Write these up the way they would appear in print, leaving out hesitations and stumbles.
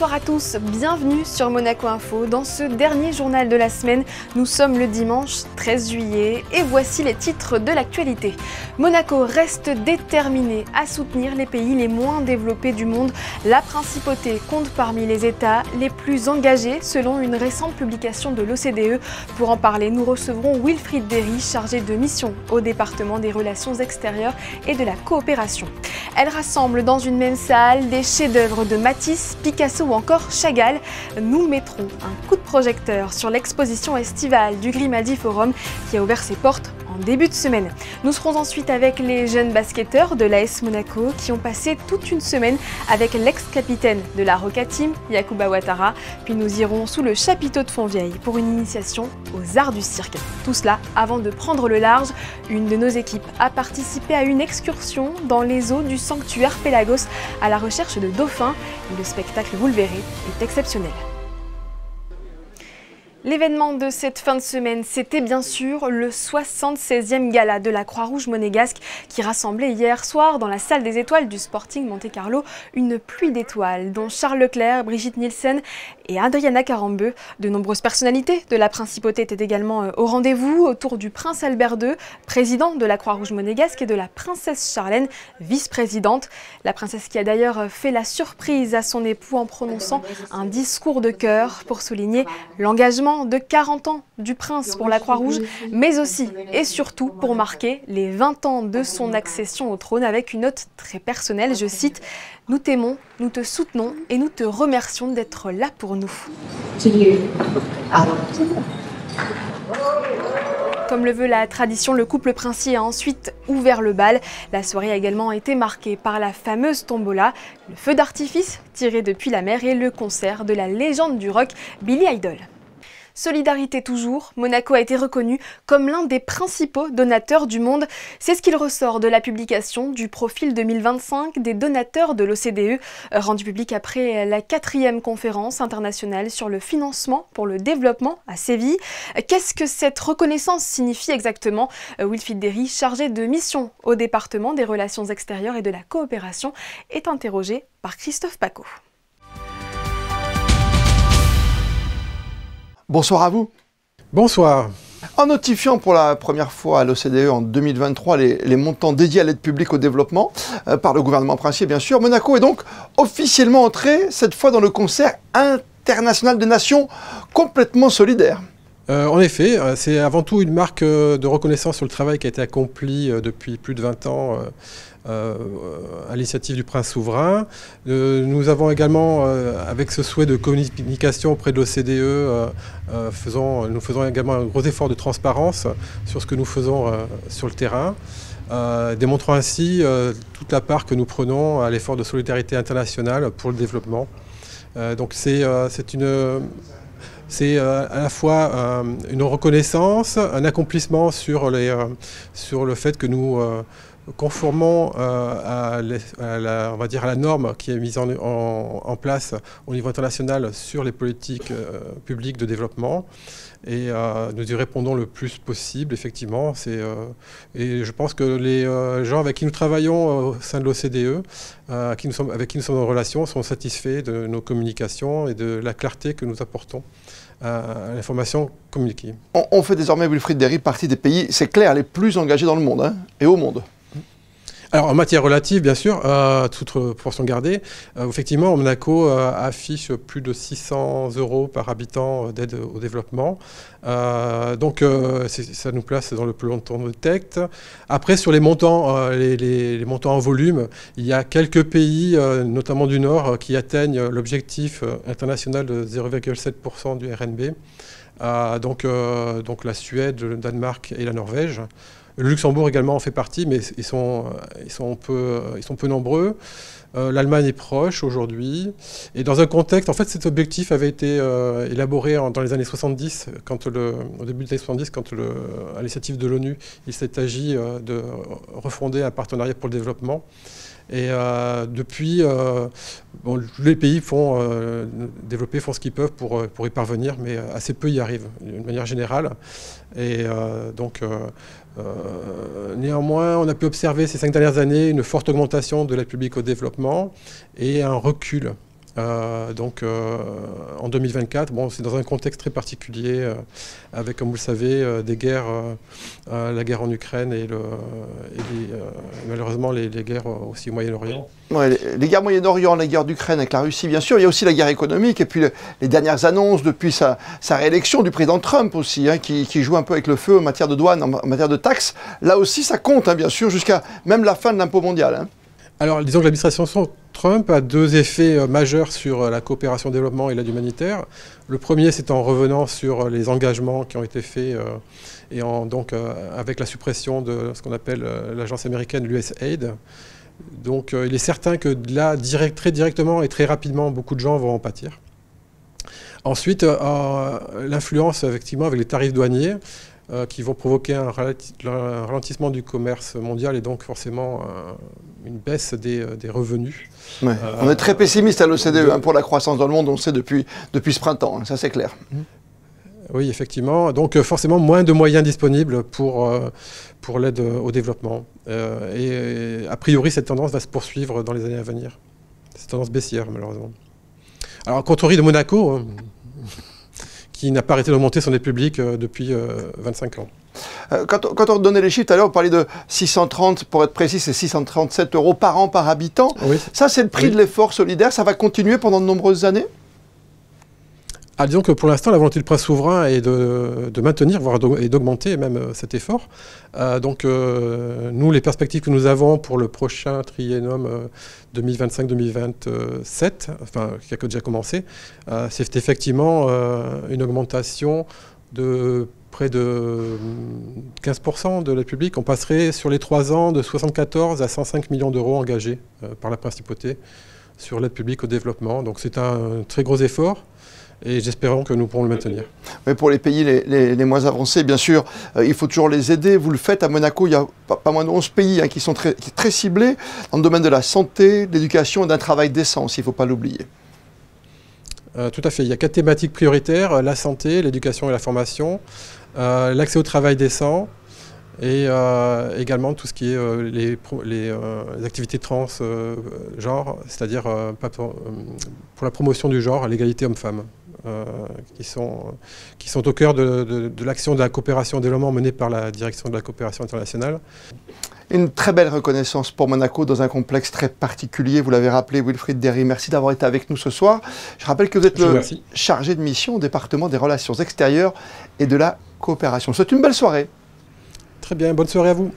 Bonsoir à tous, bienvenue sur Monaco Info. Dans ce dernier journal de la semaine, nous sommes le dimanche 13 juillet et voici les titres de l'actualité. Monaco reste déterminé à soutenir les pays les moins développés du monde. La principauté compte parmi les États les plus engagés selon une récente publication de l'OCDE. Pour en parler, nous recevrons Wilfried Derry, chargé de mission au département des relations extérieures et de la coopération. Elle rassemble dans une même salle des chefs-d'œuvre de Matisse, Picasso ou encore Chagall. Nous mettrons un coup de projecteur sur l'exposition estivale du Grimaldi Forum qui a ouvert ses portes en début de semaine. Nous serons ensuite avec les jeunes basketteurs de l'AS Monaco qui ont passé toute une semaine avec l'ex-capitaine de la Roca Team, Yacouba Ouattara. Puis nous irons sous le chapiteau de Fontvieille pour une initiation aux arts du cirque. Tout cela avant de prendre le large. Une de nos équipes a participé à une excursion dans les eaux du sanctuaire Pélagos à la recherche de dauphins. Et le spectacle, vous le verrez, est exceptionnel. L'événement de cette fin de semaine, c'était bien sûr le 76e gala de la Croix-Rouge monégasque qui rassemblait hier soir dans la salle des étoiles du Sporting Monte-Carlo une pluie d'étoiles dont Charles Leclerc, Brigitte Nielsen et Adriana Carambeu. De nombreuses personnalités de la principauté étaient également au rendez-vous autour du prince Albert II, président de la Croix-Rouge monégasque, et de la princesse Charlène, vice-présidente. La princesse qui a d'ailleurs fait la surprise à son époux en prononçant un discours de cœur pour souligner l'engagement de 40 ans du prince pour la Croix-Rouge, mais aussi et surtout pour marquer les 20 ans de son accession au trône avec une note très personnelle, je cite « Nous t'aimons, nous te soutenons et nous te remercions d'être là pour nous ». Comme le veut la tradition, le couple princier a ensuite ouvert le bal. La soirée a également été marquée par la fameuse tombola, le feu d'artifice tiré depuis la mer et le concert de la légende du rock Billy Idol. Solidarité toujours, Monaco a été reconnu comme l'un des principaux donateurs du monde. C'est ce qu'il ressort de la publication du profil 2025 des donateurs de l'OCDE, rendu public après la 4e conférence internationale sur le financement pour le développement à Séville. Qu'est-ce que cette reconnaissance signifie exactement? Wilfried Derry, chargé de mission au département des relations extérieures et de la coopération, est interrogé par Christophe Paco. Bonsoir à vous. Bonsoir. En notifiant pour la première fois à l'OCDE en 2023 les montants dédiés à l'aide publique au développement par le gouvernement princier, bien sûr, Monaco est donc officiellement entré, cette fois dans le concert international des nations complètement solidaires. En effet, c'est avant tout une marque de reconnaissance sur le travail qui a été accompli depuis plus de 20 ans à l'initiative du prince souverain. Nous avons également, avec ce souhait de communication auprès de l'OCDE, nous faisons également un gros effort de transparence sur ce que nous faisons sur le terrain, démontrant ainsi toute la part que nous prenons à l'effort de solidarité internationale pour le développement. Donc c'est à la fois une reconnaissance, un accomplissement sur le fait que nous conformons à la norme qui est mise en place au niveau international sur les politiques publiques de développement. Et nous y répondons le plus possible, effectivement. Et je pense que les gens avec qui nous travaillons au sein de l'OCDE, avec qui nous sommes en relation, sont satisfaits de nos communications et de la clarté que nous apportons à l'information communiquée. On fait désormais, Wilfried Derry, partie des pays, c'est clair, les plus engagés dans le monde, hein, et au monde. Alors en matière relative, bien sûr, toute proportion gardée, effectivement, Monaco affiche plus de 600 € par habitant d'aide au développement. Donc ça nous place dans le peloton de tête. Après, sur les montants, les montants en volume, il y a quelques pays, notamment du Nord, qui atteignent l'objectif international de 0,7% du RNB. Donc la Suède, le Danemark et la Norvège. Le Luxembourg également en fait partie, mais ils sont peu nombreux. L'Allemagne est proche aujourd'hui. Et dans un contexte, en fait, cet objectif avait été élaboré dans les années 70, au début des années 70, à l'initiative de l'ONU, il s'est agi de refonder un partenariat pour le développement. Et depuis, les pays développés font ce qu'ils peuvent pour y parvenir, mais assez peu y arrivent, d'une manière générale. Et néanmoins, on a pu observer ces 5 dernières années une forte augmentation de l'aide publique au développement et un recul En 2024, bon, c'est dans un contexte très particulier, avec, comme vous le savez, des guerres, la guerre en Ukraine et malheureusement les guerres aussi au Moyen-Orient. Ouais, les guerres Moyen-Orient, la guerre d'Ukraine avec la Russie, bien sûr. Il y a aussi la guerre économique et puis les dernières annonces depuis sa réélection du président Trump aussi, hein, qui joue un peu avec le feu en matière de douane, en matière de taxes. Là aussi, ça compte, hein, bien sûr, jusqu'à même la fin de l'impôt mondial. Hein. Alors, disons que l'administration Trump a deux effets majeurs sur la coopération au développement et l'aide humanitaire. Le premier, c'est en revenant sur les engagements qui ont été faits avec la suppression de ce qu'on appelle l'agence américaine, l'USAID. Donc, il est certain que là, très directement et très rapidement, beaucoup de gens vont en pâtir. Ensuite, l'influence, effectivement, avec les tarifs douaniers, qui vont provoquer un ralentissement du commerce mondial et donc forcément une baisse des revenus. Ouais. On est très pessimiste à l'OCDE pour la croissance dans le monde, on le sait depuis ce printemps, hein, ça c'est clair. Oui, effectivement. Donc forcément moins de moyens disponibles pour l'aide au développement. Et a priori, cette tendance va se poursuivre dans les années à venir. C'est une tendance baissière, malheureusement. Alors, contraire de Monaco, qui n'a pas arrêté d'augmenter son aide publique depuis 25 ans. Quand on donnait les chiffres tout à l'heure, on parlait de 630, pour être précis, c'est 637 € par an par habitant. Oui. Ça, c'est le prix de l'effort solidaire. Ça va continuer pendant de nombreuses années ? Disons que pour l'instant, la volonté du prince souverain est de maintenir, voire d'augmenter même cet effort. Nous, les perspectives que nous avons pour le prochain triennum 2025-2027, enfin, qui a déjà commencé, c'est effectivement une augmentation de près de 15% de l'aide publique. On passerait sur les 3 ans de 74 à 105 millions d'euros engagés par la principauté sur l'aide publique au développement. Donc c'est un très gros effort. Et j'espère que nous pourrons le maintenir. Mais pour les pays les moins avancés, bien sûr, il faut toujours les aider. Vous le faites à Monaco, il y a pas moins de 11 pays qui sont très ciblés dans le domaine de la santé, de l'éducation et d'un travail décent, il ne faut pas l'oublier. Tout à fait. Il y a 4 thématiques prioritaires, la santé, l'éducation et la formation, l'accès au travail décent, et également tout ce qui est les activités trans-genre, c'est-à-dire pour la promotion du genre, l'égalité homme-femme, qui sont au cœur de l'action de la coopération au développement menée par la direction de la coopération internationale. Une très belle reconnaissance pour Monaco dans un complexe très particulier, vous l'avez rappelé, Wilfried Derry. Merci d'avoir été avec nous ce soir. Je rappelle que vous êtes le chargé de mission au département des relations extérieures et de la coopération. Je vous souhaite une belle soirée. Très bien, bonne soirée à vous.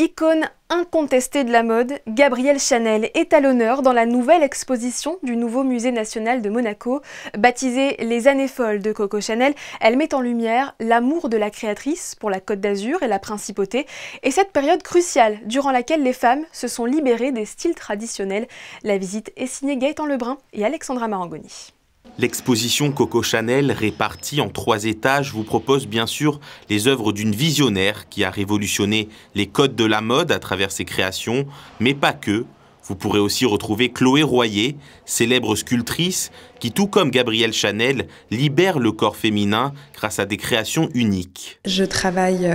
Icône incontestée de la mode, Gabrielle Chanel est à l'honneur dans la nouvelle exposition du nouveau musée national de Monaco. Baptisée Les années folles de Coco Chanel, elle met en lumière l'amour de la créatrice pour la Côte d'Azur et la principauté, et cette période cruciale durant laquelle les femmes se sont libérées des styles traditionnels. La visite est signée Gaëtan Lebrun et Alexandra Marangoni. L'exposition Coco Chanel, répartie en 3 étages, vous propose bien sûr les œuvres d'une visionnaire qui a révolutionné les codes de la mode à travers ses créations, mais pas que. Vous pourrez aussi retrouver Chloé Royer, célèbre sculptrice, qui, tout comme Gabrielle Chanel, libère le corps féminin grâce à des créations uniques. Je travaille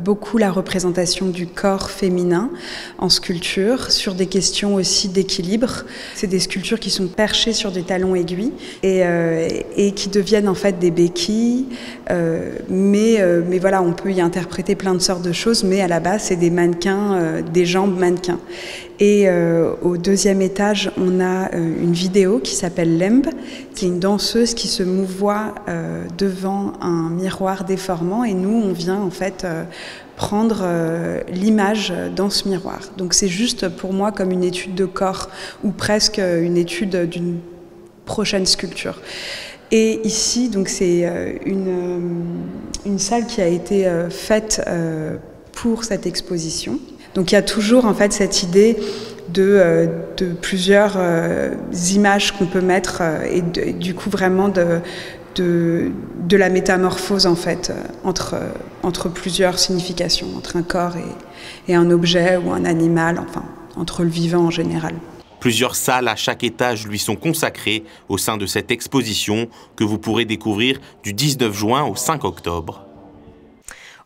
beaucoup la représentation du corps féminin en sculpture, sur des questions aussi d'équilibre. C'est des sculptures qui sont perchées sur des talons aiguilles et qui deviennent en fait des béquilles. Mais voilà, on peut y interpréter plein de sortes de choses, mais à la base, c'est des mannequins, des jambes mannequins. Et au 2e étage, on a une vidéo qui s'appelle Lemb. C'est une danseuse qui se mouvoie devant un miroir déformant et nous, on vient en fait prendre l'image dans ce miroir. Donc c'est juste pour moi comme une étude de corps ou presque une étude d'une prochaine sculpture. Et ici, donc c'est une salle qui a été faite pour cette exposition. Donc il y a toujours en fait cette idée de plusieurs images qu'on peut mettre et du coup vraiment de la métamorphose en fait entre plusieurs significations, entre un corps et un objet ou un animal, enfin entre le vivant en général. Plusieurs salles à chaque étage lui sont consacrées au sein de cette exposition que vous pourrez découvrir du 19 juin au 5 octobre.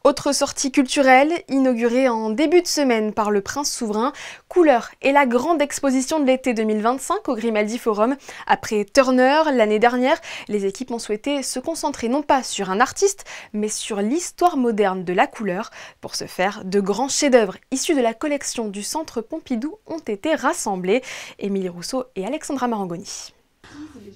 Autre sortie culturelle, inaugurée en début de semaine par le Prince Souverain, Couleurs est la grande exposition de l'été 2025 au Grimaldi Forum. Après Turner l'année dernière, les équipes ont souhaité se concentrer non pas sur un artiste, mais sur l'histoire moderne de la couleur. Pour ce faire, de grands chefs-d'œuvre issus de la collection du Centre Pompidou ont été rassemblés. Émilie Rousseau et Alexandra Marangoni.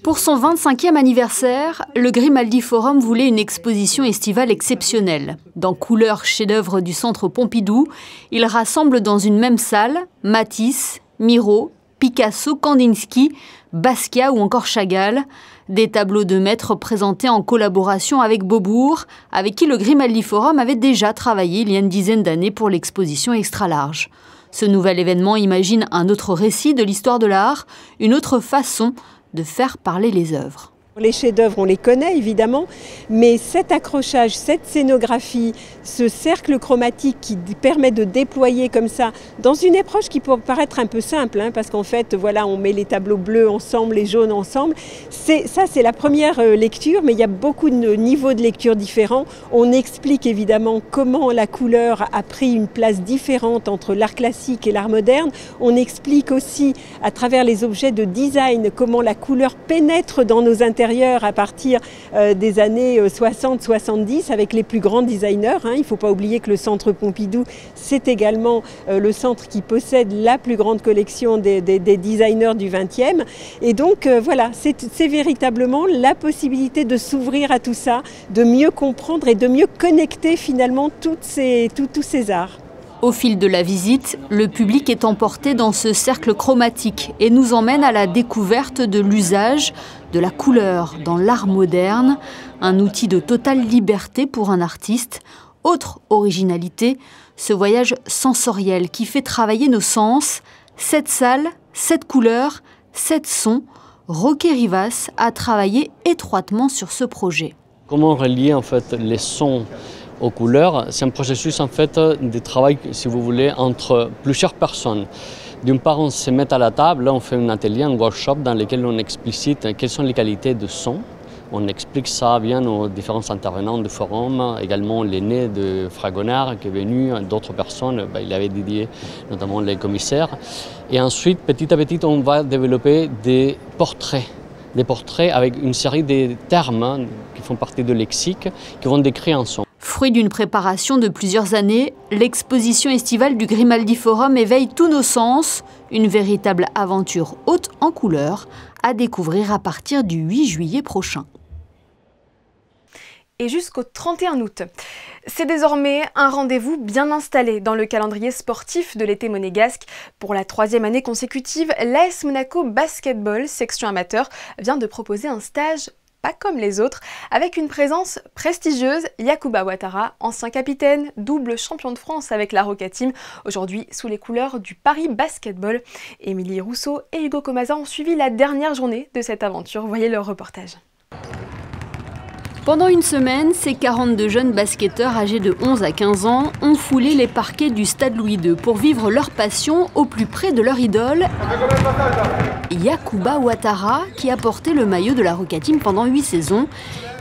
Pour son 25e anniversaire, le Grimaldi Forum voulait une exposition estivale exceptionnelle. Dans Couleurs, chef-d'œuvre du Centre Pompidou, il rassemble dans une même salle Matisse, Miro, Picasso, Kandinsky, Basquiat ou encore Chagall. Des tableaux de maîtres présentés en collaboration avec Beaubourg, avec qui le Grimaldi Forum avait déjà travaillé il y a une dizaine d'années pour l'exposition Extra Large. Ce nouvel événement imagine un autre récit de l'histoire de l'art, une autre façon de faire parler les œuvres. Les chefs-d'œuvre, on les connaît évidemment, mais cet accrochage, cette scénographie, ce cercle chromatique qui permet de déployer comme ça, dans une approche qui peut paraître un peu simple, parce qu'en fait, voilà, on met les tableaux bleus ensemble, les jaunes ensemble. C'est la première lecture, mais il y a beaucoup de niveaux de lecture différents. On explique évidemment comment la couleur a pris une place différente entre l'art classique et l'art moderne. On explique aussi, à travers les objets de design, comment la couleur pénètre dans nos intérieurs à partir des années 60-70 avec les plus grands designers. Il ne faut pas oublier que le Centre Pompidou, c'est également le centre qui possède la plus grande collection des designers du XXe. Et donc voilà, c'est véritablement la possibilité de s'ouvrir à tout ça, de mieux comprendre et de mieux connecter finalement tous ces arts. Au fil de la visite, le public est emporté dans ce cercle chromatique et nous emmène à la découverte de l'usage de la couleur dans l'art moderne, un outil de totale liberté pour un artiste. Autre originalité, ce voyage sensoriel qui fait travailler nos sens. 7 salles, 7 couleurs, 7 sons. Roquet Rivas a travaillé étroitement sur ce projet. Comment relier en fait les sons aux couleurs? C'est un processus en fait de travail, si vous voulez, entre plusieurs personnes. D'une part, on se met à la table, là on fait un atelier, un workshop dans lequel on explicite quelles sont les qualités de son. On explique ça bien aux différents intervenants du forum, également l'aîné de Fragonard qui est venu, d'autres personnes, il avait dédié notamment les commissaires. Et ensuite, petit à petit, on va développer des portraits avec une série de termes qui font partie de lexique, qui vont décrire un son. Fruit d'une préparation de plusieurs années, l'exposition estivale du Grimaldi Forum éveille tous nos sens, une véritable aventure haute en couleurs à découvrir à partir du 8 juillet prochain. Et jusqu'au 31 août. C'est désormais un rendez-vous bien installé dans le calendrier sportif de l'été monégasque. Pour la 3e année consécutive, l'AS Monaco Basketball, section amateur, vient de proposer un stage pas comme les autres, avec une présence prestigieuse. Yacouba Ouattara, ancien capitaine, double champion de France avec la Roca Team, aujourd'hui sous les couleurs du Paris Basketball. Émilie Rousseau et Hugo Comaza ont suivi la dernière journée de cette aventure. Voyez leur reportage. Pendant une semaine, ces 42 jeunes basketteurs âgés de 11 à 15 ans ont foulé les parquets du Stade Louis II pour vivre leur passion au plus près de leur idole, Yacouba Ouattara, qui a porté le maillot de la Roca Team pendant 8 saisons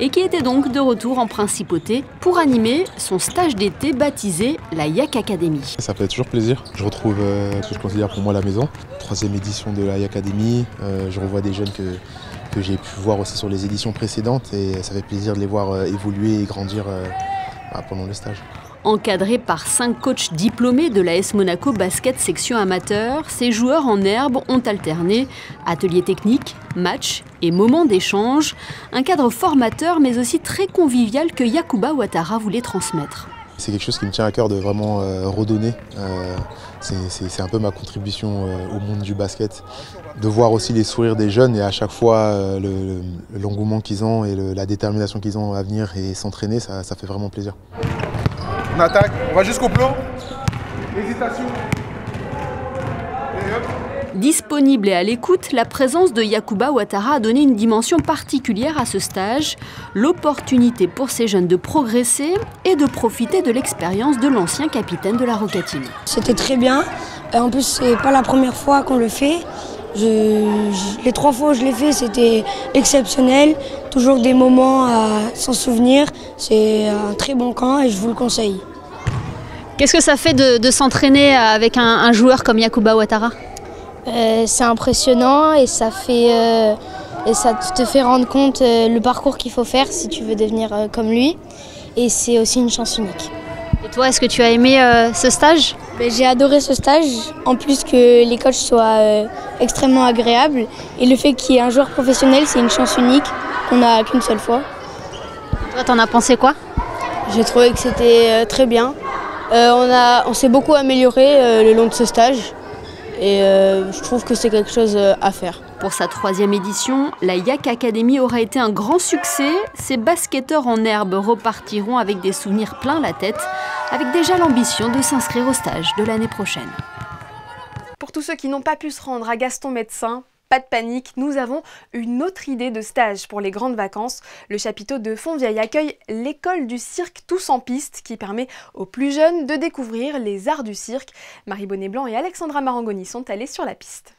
et qui était donc de retour en principauté pour animer son stage d'été baptisé la Yac Academy. Ça fait toujours plaisir. Je retrouve ce que je considère pour moi la maison. 3e édition de la Yac Academy. Je revois des jeunes que j'ai pu voir aussi sur les éditions précédentes et ça fait plaisir de les voir évoluer et grandir pendant le stage. Encadrés par 5 coachs diplômés de l'AS Monaco Basket section amateur, ces joueurs en herbe ont alterné ateliers techniques, matchs et moments d'échange, un cadre formateur mais aussi très convivial que Yacouba Ouattara voulait transmettre. C'est quelque chose qui me tient à cœur de vraiment redonner. C'est un peu ma contribution au monde du basket. De voir aussi les sourires des jeunes et à chaque fois l'engouement qu'ils ont et la détermination qu'ils ont à venir et s'entraîner, ça fait vraiment plaisir. On attaque, on va jusqu'au plan. Hésitation. Et hop. Disponible et à l'écoute, la présence de Yacouba Ouattara a donné une dimension particulière à ce stage, l'opportunité pour ces jeunes de progresser et de profiter de l'expérience de l'ancien capitaine de la Roca Team. C'était très bien, en plus c'est pas la première fois qu'on le fait Les 3 fois où je l'ai fait, c'était exceptionnel. Toujours des moments à s'en souvenir. C'est un très bon camp et je vous le conseille. Qu'est-ce que ça fait de s'entraîner avec un joueur comme Yacouba Ouattara? C'est impressionnant et ça te fait rendre compte le parcours qu'il faut faire si tu veux devenir comme lui. Et c'est aussi une chance unique. Et toi, est-ce que tu as aimé ce stage? J'ai adoré ce stage, en plus que les coachs soient extrêmement agréables. Et le fait qu'il y ait un joueur professionnel, c'est une chance unique qu'on n'a qu'une seule fois. Toi, t'en as pensé quoi? J'ai trouvé que c'était très bien. On s'est beaucoup amélioré le long de ce stage. Et je trouve que c'est quelque chose à faire. Pour sa 3e édition, la Yak Academy aura été un grand succès. Ces basketteurs en herbe repartiront avec des souvenirs plein la tête, avec déjà l'ambition de s'inscrire au stage de l'année prochaine. Pour tous ceux qui n'ont pas pu se rendre à Gaston Médecin, pas de panique, nous avons une autre idée de stage pour les grandes vacances. Le chapiteau de Fontvieille accueille l'école du cirque Tous en piste qui permet aux plus jeunes de découvrir les arts du cirque. Marie Bonnet-Blanc et Alexandra Marangoni sont allées sur la piste.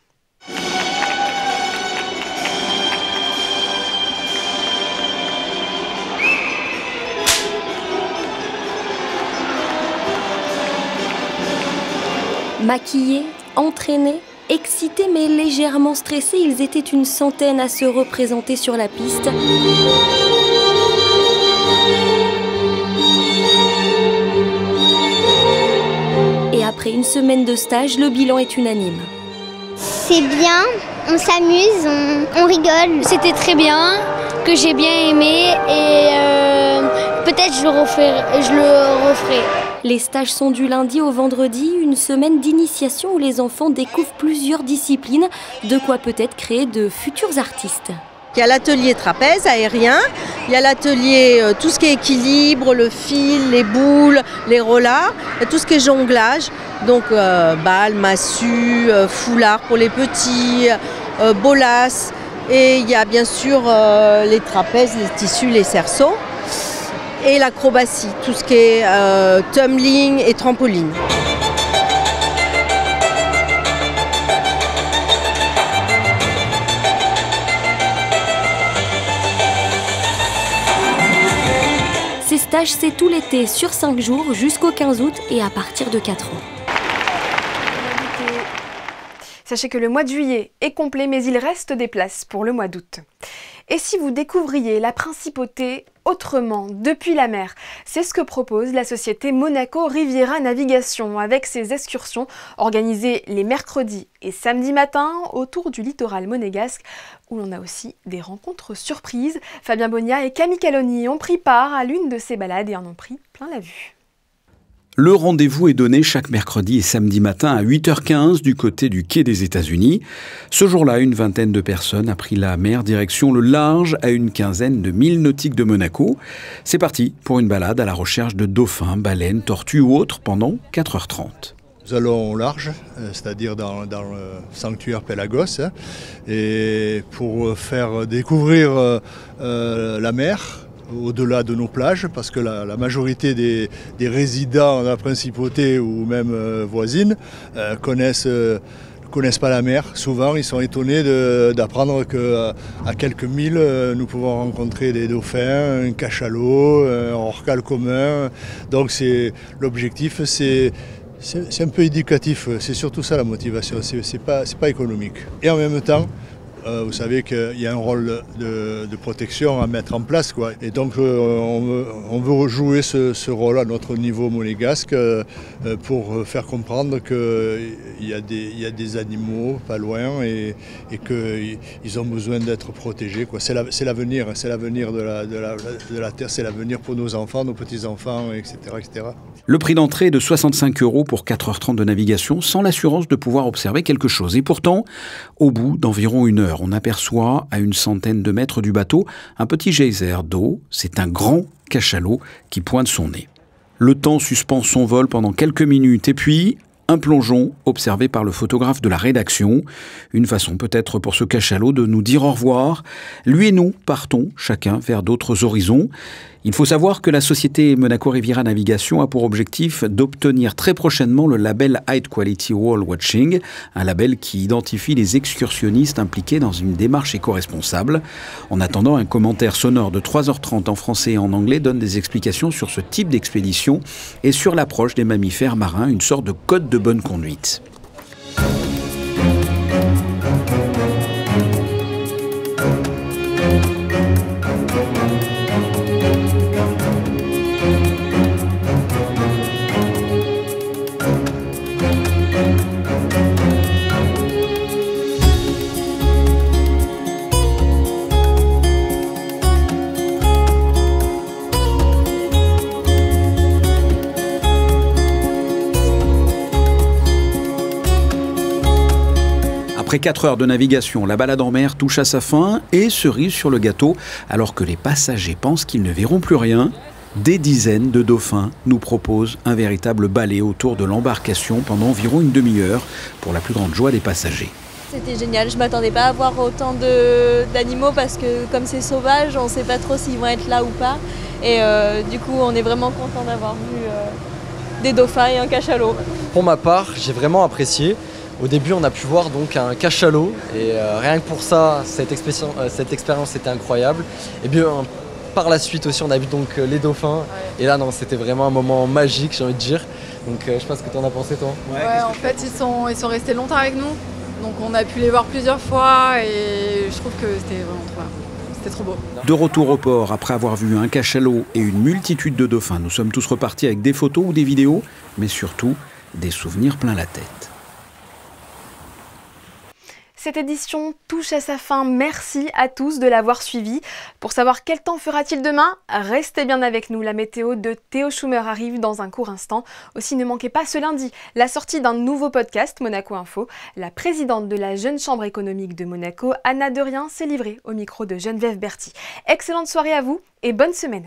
Maquillés, entraînés, excités mais légèrement stressés, ils étaient une centaine à se représenter sur la piste. Et après une semaine de stage, le bilan est unanime. C'est bien, on s'amuse, on rigole. C'était très bien, que j'ai bien aimé et peut-être je le referai. Les stages sont du lundi au vendredi, une semaine d'initiation où les enfants découvrent plusieurs disciplines, de quoi peut-être créer de futurs artistes. Il y a l'atelier trapèze aérien, il y a l'atelier tout ce qui est équilibre, le fil, les boules, les rollards, tout ce qui est jonglage, donc balles, massues, foulards pour les petits, bolas, et il y a bien sûr les trapèzes, les tissus, les cerceaux. Et l'acrobatie, tout ce qui est tumbling et trampoline. Ces stages, c'est tout l'été, sur 5 jours, jusqu'au 15 août et à partir de 4 ans. Sachez que le mois de juillet est complet, mais il reste des places pour le mois d'août. Et si vous découvriez la principauté autrement, depuis la mer, c'est ce que propose la société Monaco Riviera Navigation avec ses excursions organisées les mercredis et samedis matins autour du littoral monégasque où l'on a aussi des rencontres surprises. Fabien Bonia et Camille Caloni ont pris part à l'une de ces balades et en ont pris plein la vue. Le rendez-vous est donné chaque mercredi et samedi matin à 8h15 du côté du quai des États-Unis. Ce jour-là, une vingtaine de personnes a pris la mer direction le large à une quinzaine de milles nautiques de Monaco. C'est parti pour une balade à la recherche de dauphins, baleines, tortues ou autres pendant 4h30. Nous allons au large, c'est-à-dire dans le sanctuaire Pelagos, et pour faire découvrir la mer, au-delà de nos plages, parce que la majorité des résidents de la principauté ou même voisines connaissent pas la mer. Souvent, ils sont étonnés d'apprendre qu'à quelques milles, nous pouvons rencontrer des dauphins, un cachalot, un rorqual commun. Donc l'objectif, c'est un peu éducatif, c'est surtout ça la motivation, c'est pas économique. Et en même temps, vous savez qu'il y a un rôle de protection à mettre en place, quoi. Et donc on veut jouer ce rôle à notre niveau monégasque pour faire comprendre qu'il y a des animaux pas loin et qu'ils ont besoin d'être protégés, quoi. C'est l'avenir de la Terre, c'est l'avenir pour nos enfants, nos petits-enfants, etc., etc. Le prix d'entrée est de 65 € pour 4h30 de navigation, sans l'assurance de pouvoir observer quelque chose. Et pourtant, au bout d'environ 1 heure, on aperçoit à une centaine de mètres du bateau un petit geyser d'eau. C'est un grand cachalot qui pointe son nez. Le temps suspend son vol pendant quelques minutes et puis un plongeon observé par le photographe de la rédaction. Une façon peut-être pour ce cachalot de nous dire au revoir. Lui et nous partons chacun vers d'autres horizons. Il faut savoir que la société Monaco Riviera Navigation a pour objectif d'obtenir très prochainement le label High Quality Whale Watching, un label qui identifie les excursionnistes impliqués dans une démarche éco-responsable. En attendant, un commentaire sonore de 3h30 en français et en anglais donne des explications sur ce type d'expédition et sur l'approche des mammifères marins, une sorte de code de bonne conduite. Après 4 heures de navigation, la balade en mer touche à sa fin et cerise sur le gâteau, alors que les passagers pensent qu'ils ne verront plus rien. Des dizaines de dauphins nous proposent un véritable balai autour de l'embarcation pendant environ une demi-heure, pour la plus grande joie des passagers. C'était génial, je ne m'attendais pas à voir autant d'animaux parce que comme c'est sauvage, on ne sait pas trop s'ils vont être là ou pas. Et du coup, on est vraiment content d'avoir vu des dauphins et un cachalot. Pour ma part, j'ai vraiment apprécié. Au début, on a pu voir donc un cachalot et rien que pour ça, cette expérience était incroyable. Et bien, par la suite aussi, on a vu donc les dauphins. Et là, non, c'était vraiment un moment magique, j'ai envie de dire. Donc, je sais pas ce que tu en as pensé, toi. Ouais, en fait, ils sont restés longtemps avec nous. Donc, on a pu les voir plusieurs fois et je trouve que c'était vraiment trop bien. C'était trop beau. De retour au port, après avoir vu un cachalot et une multitude de dauphins, nous sommes tous repartis avec des photos ou des vidéos, mais surtout des souvenirs plein la tête. Cette édition touche à sa fin. Merci à tous de l'avoir suivi. Pour savoir quel temps fera-t-il demain, restez bien avec nous. La météo de Théo Schumer arrive dans un court instant. Aussi, ne manquez pas ce lundi la sortie d'un nouveau podcast, Monaco Info. La présidente de la Jeune Chambre économique de Monaco, Anna Derien, s'est livrée au micro de Geneviève Berthy. Excellente soirée à vous et bonne semaine.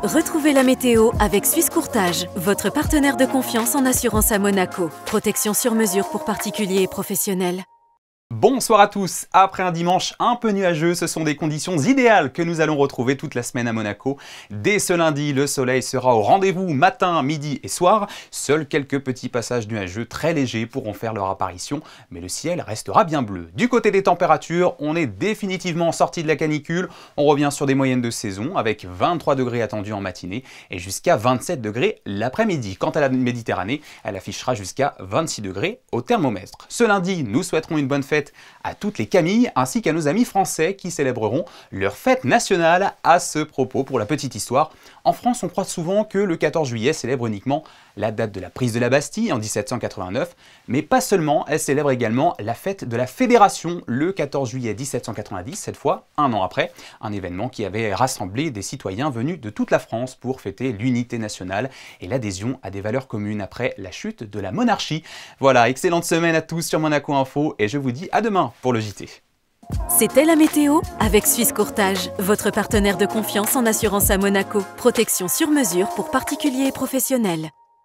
Retrouvez la météo avec Suisse Courtage, votre partenaire de confiance en assurance à Monaco. Protection sur mesure pour particuliers et professionnels. Bonsoir à tous. Après un dimanche un peu nuageux, ce sont des conditions idéales que nous allons retrouver toute la semaine à Monaco. Dès ce lundi, le soleil sera au rendez-vous matin, midi et soir. Seuls quelques petits passages nuageux très légers pourront faire leur apparition, mais le ciel restera bien bleu. Du côté des températures, on est définitivement sorti de la canicule. On revient sur des moyennes de saison avec 23 degrés attendus en matinée et jusqu'à 27 degrés l'après-midi. Quant à la Méditerranée, elle affichera jusqu'à 26 degrés au thermomètre. Ce lundi, nous souhaiterons une bonne fête à toutes les Camilles ainsi qu'à nos amis français qui célébreront leur fête nationale. À ce propos, pour la petite histoire, en France on croit souvent que le 14 juillet célèbre uniquement la date de la prise de la Bastille en 1789, mais pas seulement, elle célèbre également la fête de la Fédération le 14 juillet 1790, cette fois un an après, un événement qui avait rassemblé des citoyens venus de toute la France pour fêter l'unité nationale et l'adhésion à des valeurs communes après la chute de la monarchie. Voilà, excellente semaine à tous sur Monaco Info et je vous dis à demain pour le JT. C'était la météo avec Suisse Courtage, votre partenaire de confiance en assurance à Monaco. Protection sur mesure pour particuliers et professionnels.